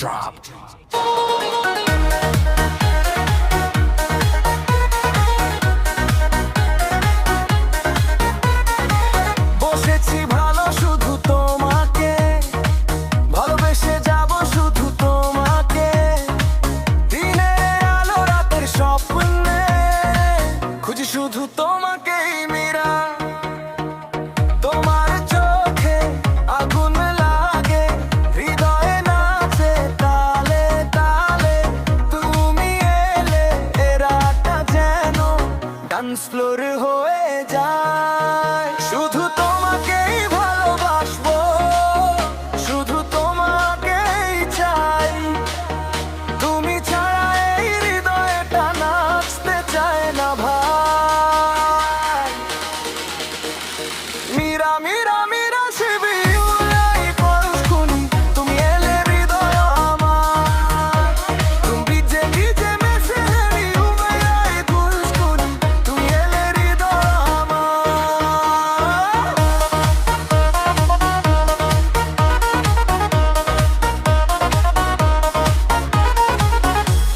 drop. বসেছি ভালো শুধু তোমাকে, ভালোবেসে যাব শুধু তোমাকে। দিনের আলো রাতের স্বপ্নে খুঁজি শুধু তোমাকেই মীরা। তোমার চোখে আগুন লাগে, হৃদয়ে নাচে তালে তালে। তুমি এলে এ রাতটা যেন ডান্স ফ্লোর হয়ে যায়। শুধু তোমাকেই ভালোবাসবো, শুধু তোমাকেই চাই। তুমি ছাড়া এই হৃদয়টা নাচতে চায় না ভাই। মীরা মীরা মীরা শিবি উলাই পরশকুনি, তুমি এলে হৃদয় আমার। তুমি ভিজে ভিজে মেশে হেরি উলাই পরশকুনি, তুমি এলে হৃদয় আমার।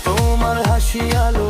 তোমার হাসি আলো